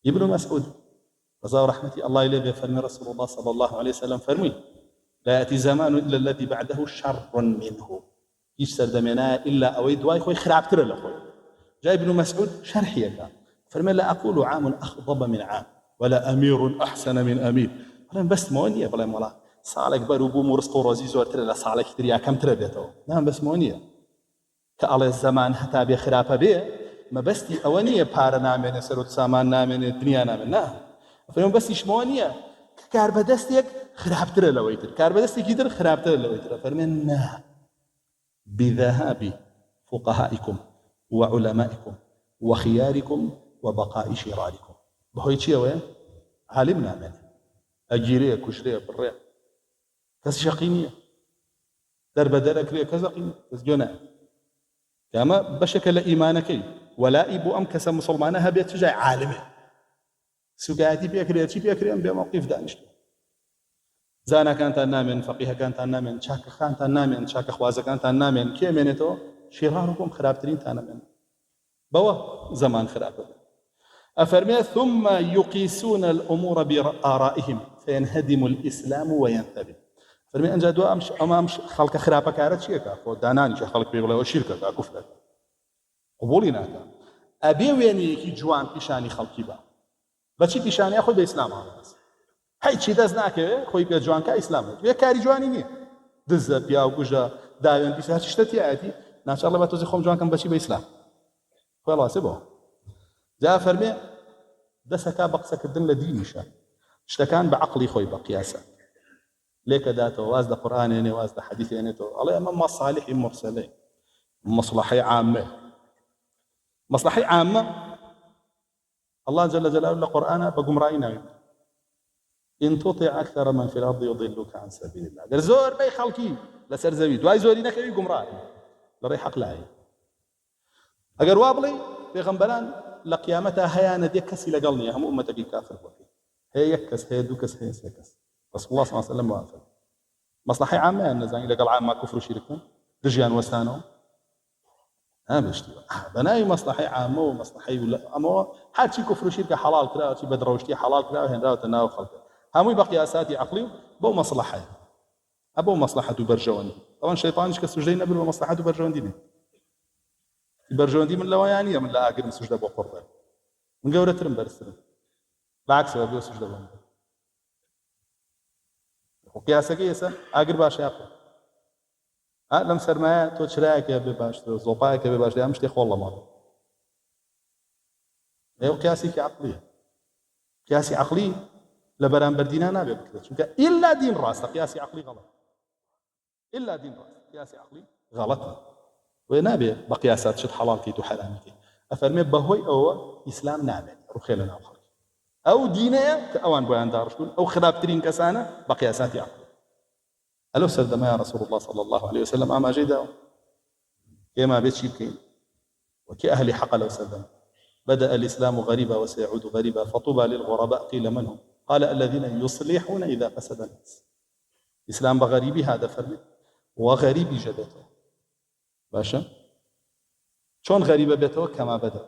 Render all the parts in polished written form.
ابن مسعود رضا رحمتي الله إليه فرمي رسول الله صلى الله عليه وسلم فرمي لا يأتي زمان إلا الذي بعده شر منه هیچ سردمێنایە إلا ئەوەی دوای خۆی خراپترە لە خۆی. جاء ابن مسعود شرحيك فرمي لا أقول عام أخضب من عام ولا أمير أحسن من أمير بەڵێن بەسمەوە نییە بڵێم وەڵا ساڵێک بەروبووم و ڕزق و ڕۆزی زۆرترە لە ساڵێکی تر یا کەمترە بێتەوە نام بەسمەوە نییە کە ئەڵێ زەمان هەتا بێ خراپە بێ مەبەستی ئەوە نییە پارە نامێنێ سەرۆت سامان نامێنێ دنیا نامێن نا فەرمێ بەستیشمەوە نییە کە کار بەدەستێک خراپترە لەوەی تر کار بەدەستێکی تر خراپترە لەوەی ترە فەرمێن نا بذهاب فقهائكم وعلمائكم وخياركم وبقاء شراركم بهۆی چیەوەیە عالم نامێنێ ئەگیرێ کوشرێ بڕێ کەس شەقی نییە دەربەدەرەکرێ کەس زەقی کەس گوێ نایە ئەمە بەشێکە لە ئیمانەکەی وەلای بۆ ئەم کەسە مسڵمانە هەبێت چ جای عالمێ سوگایەتی پێکرێت چی پێکرێن بێ موقیف دانیشتێ زانەکانتان نامێن فەقیهەکانتان نامێن چاکەخانتان نامێن چاکە خوازەکانتان نامێن کێ مێنێتەوە شیڕارکم خراپترینتان نامێن بەوە زەمان خراپە أفرمي ثم يقيسون الأمور بآرائهم فينهدم الإسلام وينثبت فرمي أنجا دو أمش خلق خرابة كارت شيئا وداناني خلق بيقولوا وشركة كفلة قبولنا أبي ويني كي جوان بيشاني خلقي با بچی پیشانی خود به اسلام آمد هیچ چی دست نکه خوی به جوان که اسلام یه کاری جوانی نیه دز بیا و گوجا داون بیش هر چیزی عادی نه شاء الله با توزیع خم جوان کم بچی به اسلام خلاص با جاء فرمي دسكا بقسك الدن لدينشا اشتكان بعقلي خوي بقياسا ليك داتو واز ده قرآن يعني واز ده حديث يعني تو الله أمام صالح مرسلين مصلحة عامة مصلحة عامة الله جل جلاله القرآن بقوم رأينا إن تطع أكثر من في الأرض يضلوك عن سبيل الله قال زور بي خلقي لسر زبيد واي زوري نكبي قوم رأي لريح أقلعي أقر وابلي بيغنبلان لقيامتها هيانا دي كسي لقلني هم أمتك كافر وفي هي يكس هي دوكس هي سيكس رسول الله صلى الله عليه وسلم وافر مصلحة عامة أن زين لقل عام ما كفر شركهم رجيان وسانهم بشتي بناي مصلحة عامة ومصلحة ولا أما حد شي كفر شركة حلال كلا شي بدروشتي حلال كلا هن راو تناو خلقه هم بقياساتي عقلي بو مصلحة أبو مصلحة برجوان طبعا الشيطان إيش كسجين قبل ومصلحة برجوان دي برجوندي من لويانية من لا أقرب سجدة بقربان من قولة ترم برسلم بالعكس أبي سجدة بقربان وقياسة كيسة أقرب أشياء لم سرمايا تو شرايك يا بباش زوبايك يا بباش ده مش تخول الله مال هي قياسي كعقلية قياسي عقلي لبران بردينا نابي بكذا إلا دين راس قياسي عقلي غلط إلا دين راس قياسي عقلي غلط ونابي بقياسات شد حلالتي وحرامتي أفرمي بهوي أو إسلام نابي رخي لنا وخرج أو دينية كأوان بيان دارشون أو خرابترين كسانة بقياسات عقلي ألو سردما يا رسول الله صلى الله عليه وسلم أما جيدا كما بيت شيكين وكي أهل حق لو سردما بدأ الإسلام غريبا وسيعود غريبا فطوبى للغرباء قيل من هم قال الذين يصلحون إذا فسد الناس إسلام بغريبي هذا فرمي وغريبي جدته باشا شون غريبة بيته كما بدأ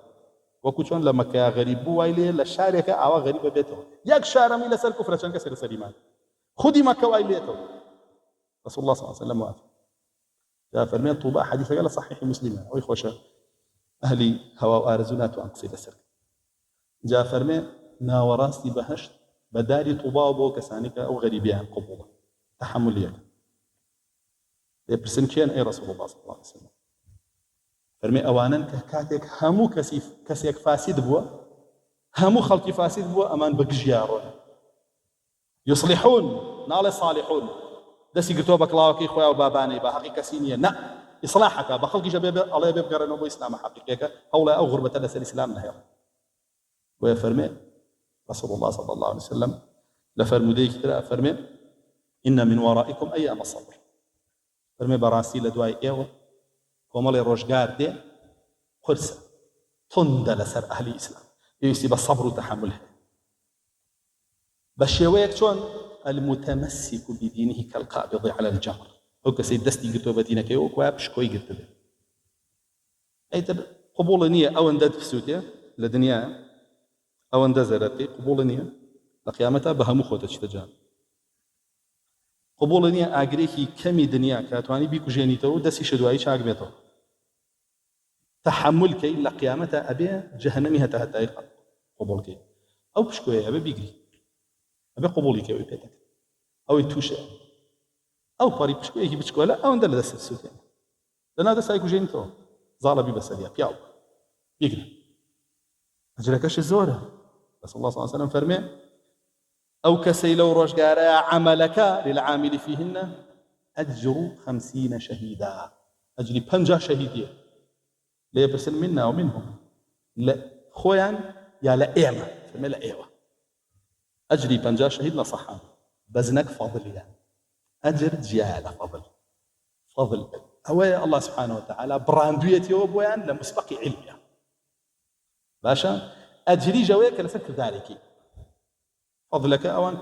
وكو شون لما كان غريب بو وايلي لشارك أو غريبة بيته يك شارمي لسر كفر شان كسر سليمان خدي مكة وايليته رسول الله صلى الله عليه وسلم وافق جاء فرمي طوبى حديث قال صحيح مسلم أو يخوش أهلي هوا وآرزونات وأنقصي لسر جاء فرمي ناوراستي بهشت بداري طوبى وبو كسانك أو غريبيان قبولا تحمليك يبرسن كين أي رسول الله صلى الله عليه وسلم فرمي أوانا كاتك همو كسيك فاسد بوا همو خلقي فاسد بوا أمان بقجيارون يصلحون نال صالحون دسي قرتوا بكلاوكي خويا وباباني بحقيقة سينية نا إصلاحك بخلقي جباب الله يبقى قرنوا بو إسلام حقيقة هولا أو غربة لسل الإسلام نهير ويفرمي رسول الله صلى الله عليه وسلم لفرمو ديك ترى فرمي إن من ورائكم أيام الصبر فرمي براسي لدواي إيوه ومالي روشقار دي قرصة تند لسر أهل الإسلام يسيب الصبر وتحمله بشيويك شون المتمسك بدينه كالقابض على الجمر هو كسيد دستي قلتوا بدينك يوك وابش كوي قلت به أي تب قبول نية أو انداد في سوتيا لدنيا أو اندزرت قبولني لقيامتها بهم خوتك تجان قبولني أجريكي كمي دنيا كاتواني بيكو جينيتو دسي شدوائي شاق بيتو تحملك إلا قيامتها أبي جهنمي هتا قبولك أو بشكوية أبي بيجري أبي قبولك أو بيتك أو يتوشى أو باري بشكوية كي بشكوية لا أو اندل دس السوتين لأن هذا سايكو جينيتو زعل بي بساليا بياو بيجري أجركش الزورة بس الله صلى الله عليه وسلم فرمي أو كسي لو رجعنا عملك للعامل فيهن أجر 50 شهيدا أجري 50 شهيدية لا يبرسل منا ومنهم لا خويا يا لا إيما فرمي لا إيوة أجري 50 شهيد نصحان بزنك فضل يعني أجر جيالة فضل هو الله سبحانه وتعالى براندوية يوبوان لمسبق علمي باشا أجري جويك لسك ذلك فضلك أوان